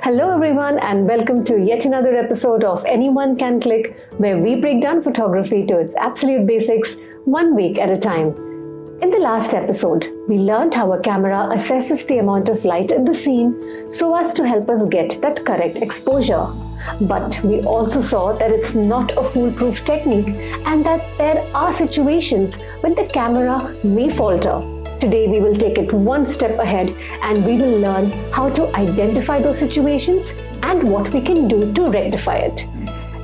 Hello everyone and welcome to yet another episode of Anyone Can Click, where we break down photography to its absolute basics, 1 week at a time. In the last episode, we learned how a camera assesses the amount of light in the scene so as to help us get that correct exposure. But we also saw that it's not a foolproof technique and that there are situations when the camera may falter. Today we will take it one step ahead and we will learn how to identify those situations and what we can do to rectify it.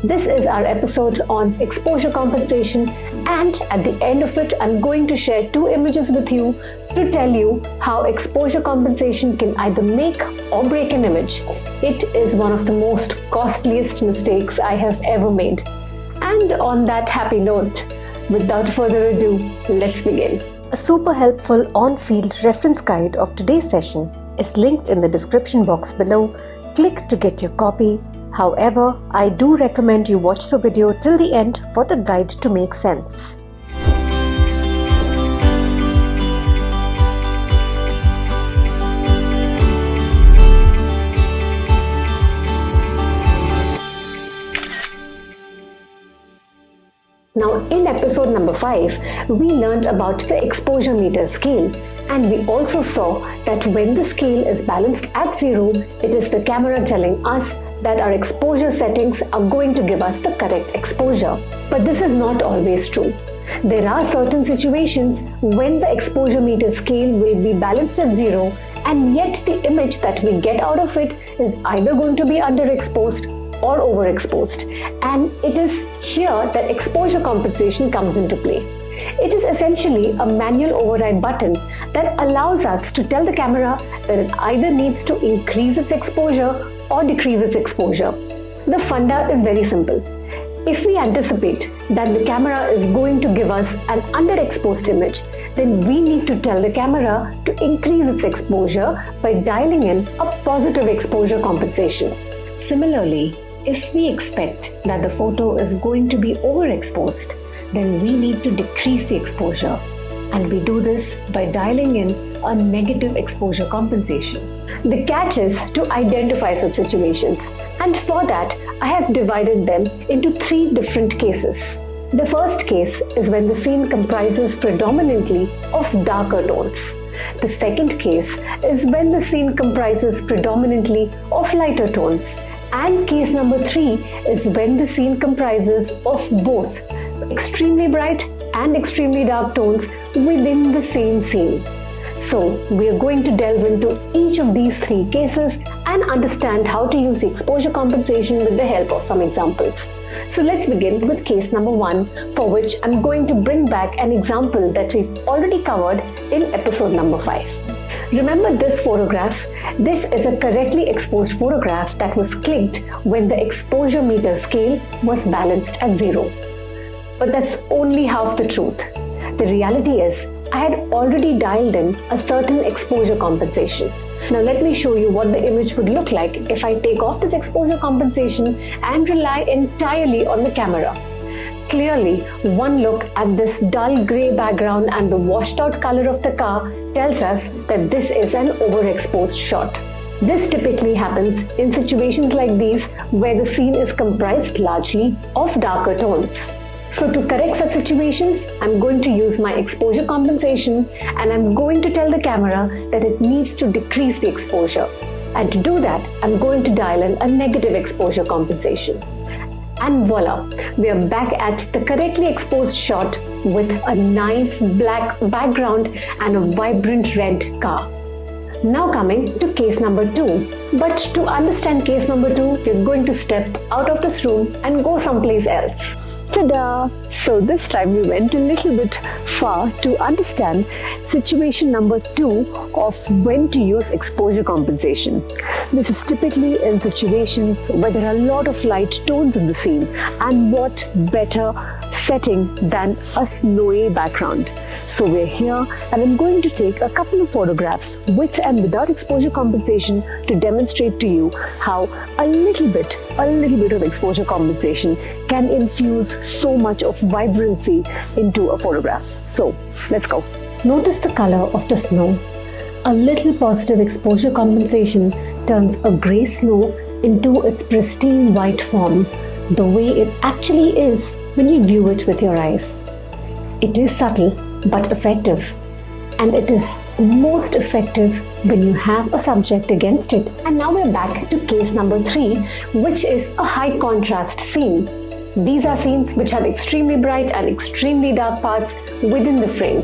This is our episode on exposure compensation, and at the end of it I'm going to share 2 images with you to tell you how exposure compensation can either make or break an image. It is one of the most costliest mistakes I have ever made. And on that happy note, without further ado, let's begin. A super helpful on-field reference guide of today's session is linked in the description box below. Click to get your copy. However, I do recommend you watch the video till the end for the guide to make sense. Now, in episode number 5, we learned about the exposure meter scale, and we also saw that when the scale is balanced at 0, it is the camera telling us that our exposure settings are going to give us the correct exposure. But this is not always true. There are certain situations when the exposure meter scale will be balanced at 0, and yet the image that we get out of it is either going to be underexposed or overexposed, and it is here that exposure compensation comes into play. It is essentially a manual override button that allows us to tell the camera that it either needs to increase its exposure or decrease its exposure. The funda is very simple. If we anticipate that the camera is going to give us an underexposed image, then we need to tell the camera to increase its exposure by dialing in a positive exposure compensation. Similarly, if we expect that the photo is going to be overexposed, then we need to decrease the exposure, and we do this by dialing in a negative exposure compensation. The catch is to identify such situations, and for that I have divided them into 3 different cases. The first case is when the scene comprises predominantly of darker tones. The second case is when the scene comprises predominantly of lighter tones. And case number 3 is when the scene comprises of both extremely bright and extremely dark tones within the same scene. So we are going to delve into each of these 3 cases and understand how to use the exposure compensation with the help of some examples. So let's begin with case number 1, for which I'm going to bring back an example that we've already covered in episode number 5. Remember this photograph? This is a correctly exposed photograph that was clicked when the exposure meter scale was balanced at 0. But that's only half the truth. The reality is, I had already dialed in a certain exposure compensation. Now let me show you what the image would look like if I take off this exposure compensation and rely entirely on the camera. Clearly, one look at this dull grey background and the washed out color of the car tells us that this is an overexposed shot. This typically happens in situations like these where the scene is comprised largely of darker tones. So to correct such situations, I'm going to use my exposure compensation and I'm going to tell the camera that it needs to decrease the exposure. And to do that, I'm going to dial in a negative exposure compensation. And voila, we are back at the correctly exposed shot with a nice black background and a vibrant red car. Now coming to case number 2. But to understand case number 2, we're going to step out of this room and go someplace else. Ta-da! So this time we went a little bit far to understand situation number 2 of when to use exposure compensation. This is typically in situations where there are a lot of light tones in the scene, and what better setting than a snowy background. So we're here and I'm going to take a couple of photographs with and without exposure compensation to demonstrate to you how a little bit of exposure compensation can infuse so much of vibrancy into a photograph. So let's go. Notice the color of the snow. A little positive exposure compensation turns a grey snow into its pristine white form, the way it actually is when you view it with your eyes. It is subtle but effective, and it is most effective when you have a subject against it. And now we're back to case number 3, which is a high contrast scene. These are scenes which have extremely bright and extremely dark parts within the frame.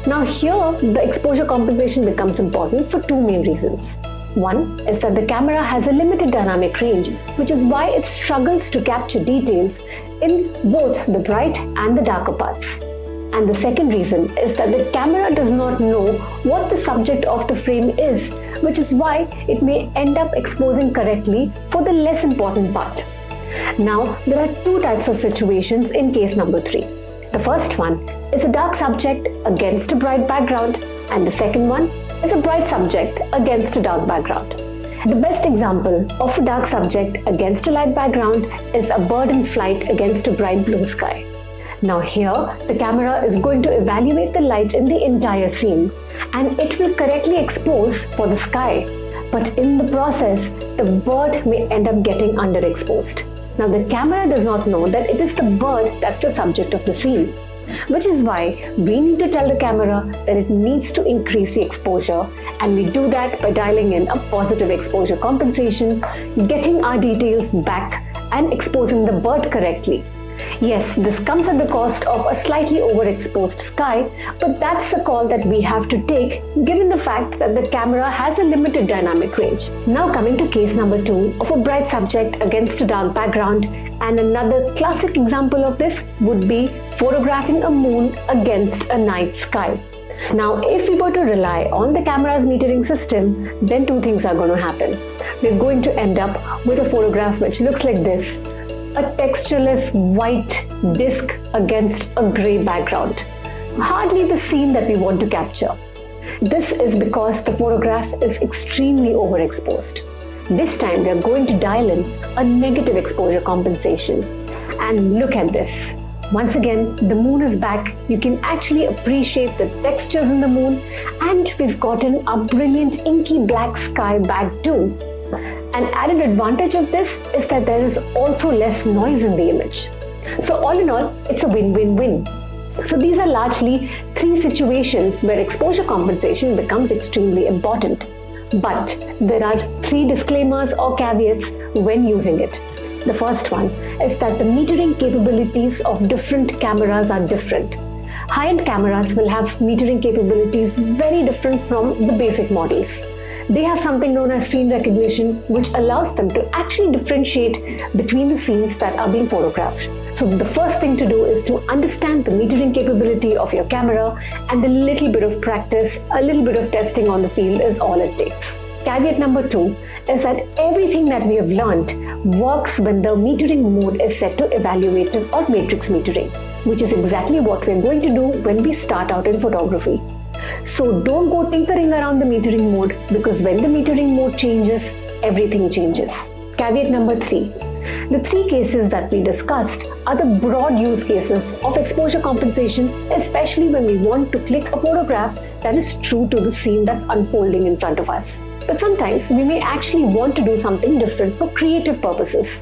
Now here, the exposure compensation becomes important for 2 main reasons. One is that the camera has a limited dynamic range, which is why it struggles to capture details in both the bright and the darker parts. And the second reason is that the camera does not know what the subject of the frame is, which is why it may end up exposing correctly for the less important part. Now, there are 2 types of situations in case number 3. The first one is a dark subject against a bright background, and the second one is a bright subject against a dark background. The best example of a dark subject against a light background is a bird in flight against a bright blue sky. Now here, the camera is going to evaluate the light in the entire scene, and it will correctly expose for the sky. But in the process, the bird may end up getting underexposed. Now the camera does not know that it is the bird that's the subject of the scene, which is why we need to tell the camera that it needs to increase the exposure, and we do that by dialing in a positive exposure compensation, getting our details back and exposing the bird correctly. Yes, this comes at the cost of a slightly overexposed sky, but that's the call that we have to take given the fact that the camera has a limited dynamic range. Now coming to case number 2 of a bright subject against a dark background, and another classic example of this would be photographing a moon against a night sky. Now if we were to rely on the camera's metering system, then 2 things are going to happen. We're going to end up with a photograph which looks like this: a textureless white disc against a grey background. Hardly the scene that we want to capture. This is because the photograph is extremely overexposed. This time we are going to dial in a negative exposure compensation. And look at this. Once again, the moon is back. You can actually appreciate the textures in the moon, and we've gotten a brilliant inky black sky back too. An added advantage of this is that there is also less noise in the image. So all in all, it's a win-win-win. So these are largely 3 situations where exposure compensation becomes extremely important. But there are 3 disclaimers or caveats when using it. The first one is that the metering capabilities of different cameras are different. High-end cameras will have metering capabilities very different from the basic models. They have something known as scene recognition, which allows them to actually differentiate between the scenes that are being photographed. So the first thing to do is to understand the metering capability of your camera, and a little bit of practice, a little bit of testing on the field is all it takes. Caveat number 2 is that everything that we have learned works when the metering mode is set to evaluative or matrix metering, which is exactly what we're going to do when we start out in photography. So don't go tinkering around the metering mode, because when the metering mode changes, everything changes. Caveat number 3. The 3 cases that we discussed are the broad use cases of exposure compensation, especially when we want to click a photograph that is true to the scene that's unfolding in front of us. But sometimes we may actually want to do something different for creative purposes.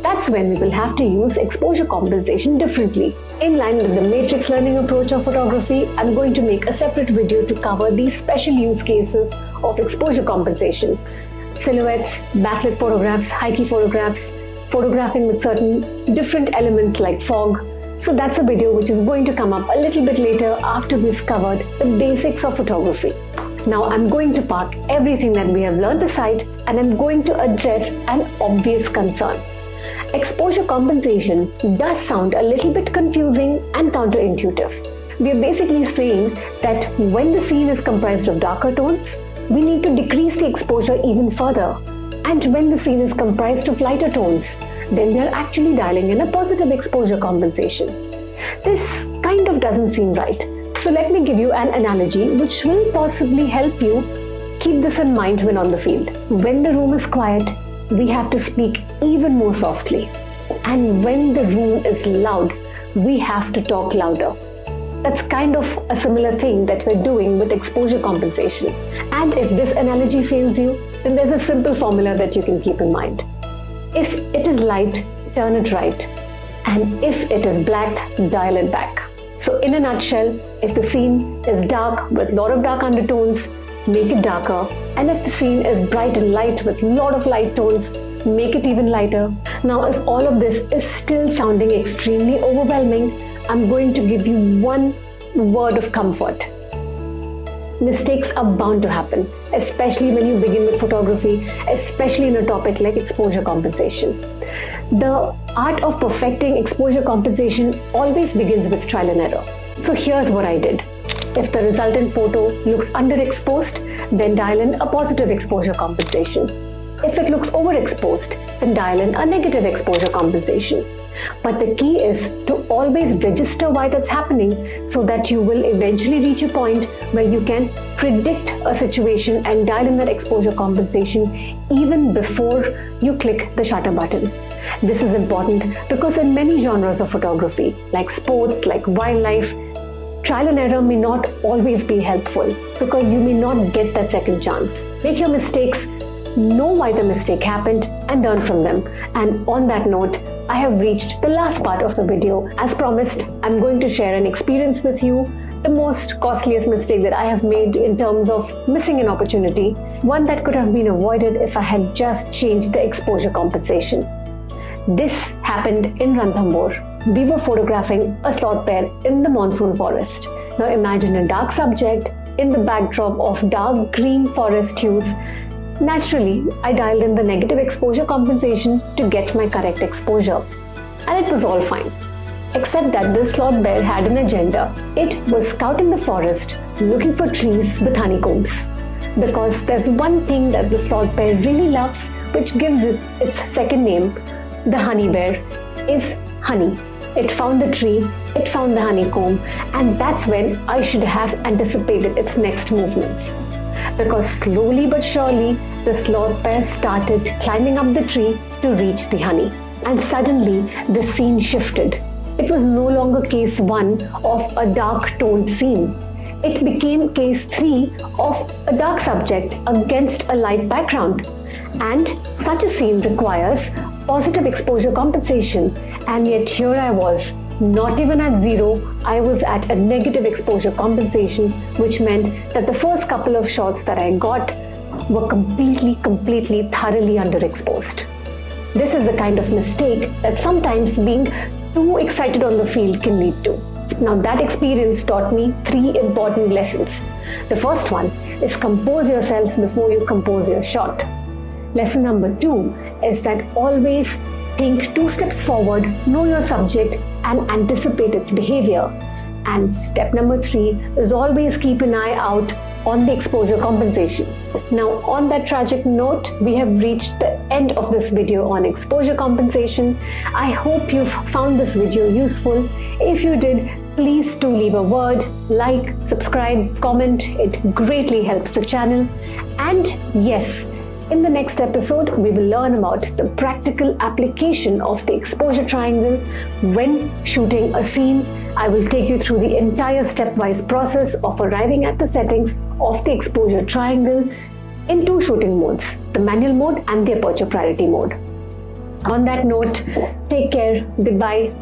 That's when we will have to use exposure compensation differently. In line with the matrix learning approach of photography, I'm going to make a separate video to cover these special use cases of exposure compensation. Silhouettes, backlit photographs, high-key photographs, photographing with certain different elements like fog. So that's a video which is going to come up a little bit later after we've covered the basics of photography. Now I'm going to park everything that we have learned aside, and I'm going to address an obvious concern. Exposure compensation does sound a little bit confusing and counterintuitive. We are basically saying that when the scene is comprised of darker tones, we need to decrease the exposure even further. And when the scene is comprised of lighter tones, then we are actually dialing in a positive exposure compensation. This kind of doesn't seem right. So let me give you an analogy which will possibly help you keep this in mind when on the field. When the room is quiet, we have to speak even more softly. And when the room is loud, we have to talk louder. That's kind of a similar thing that we're doing with exposure compensation. And if this analogy fails you, then there's a simple formula that you can keep in mind. If it is light, turn it right. And if it is black, dial it back. So in a nutshell, if the scene is dark with a lot of dark undertones, make it darker. And if the scene is bright and light with a lot of light tones, make it even lighter. Now, if all of this is still sounding extremely overwhelming, I'm going to give you one word of comfort. Mistakes are bound to happen, especially when you begin with photography, especially in a topic like exposure compensation. The art of perfecting exposure compensation always begins with trial and error. So here's what I did. If the resultant photo looks underexposed, then dial in a positive exposure compensation. If it looks overexposed, then dial in a negative exposure compensation. But the key is to always register why that's happening so that you will eventually reach a point where you can predict a situation and dial in that exposure compensation even before you click the shutter button. This is important because in many genres of photography, like sports, like wildlife, trial and error may not always be helpful because you may not get that second chance. Make your mistakes, know why the mistake happened, and learn from them. And on that note, I have reached the last part of the video. As promised, I'm going to share an experience with you, the most costliest mistake that I have made in terms of missing an opportunity, one that could have been avoided if I had just changed the exposure compensation. This happened in Ranthambore. We were photographing a sloth bear in the monsoon forest. Now imagine a dark subject in the backdrop of dark green forest hues. Naturally, I dialed in the negative exposure compensation to get my correct exposure. And it was all fine. Except that this sloth bear had an agenda. It was scouting the forest, looking for trees with honeycombs. Because there's one thing that the sloth bear really loves, which gives it its second name, the honey bear, is honey. It found the tree, it found the honeycomb, and that's when I should have anticipated its next movements. Because slowly but surely, the sloth bear started climbing up the tree to reach the honey. And suddenly, the scene shifted. It was no longer case 1 of a dark toned scene. It became case 3 of a dark subject against a light background. And such a scene requires positive exposure compensation. And yet here I was, not even at 0, I was at a negative exposure compensation, which meant that the first couple of shots that I got were completely, thoroughly underexposed. This is the kind of mistake that sometimes being too excited on the field can lead to. Now that experience taught me 3 important lessons. The first one is compose yourself before you compose your shot. Lesson number 2 is that always think 2 steps forward, know your subject and anticipate its behavior. And step number 3 is always keep an eye out on the exposure compensation. Now on that tragic note, we have reached the end of this video on exposure compensation. I hope you've found this video useful. If you did, please do leave a word, like, subscribe, comment. It greatly helps the channel. And yes, in the next episode, we will learn about the practical application of the exposure triangle when shooting a scene. I will take you through the entire stepwise process of arriving at the settings of the exposure triangle in 2 shooting modes, the manual mode and the aperture priority mode. On that note, take care, goodbye.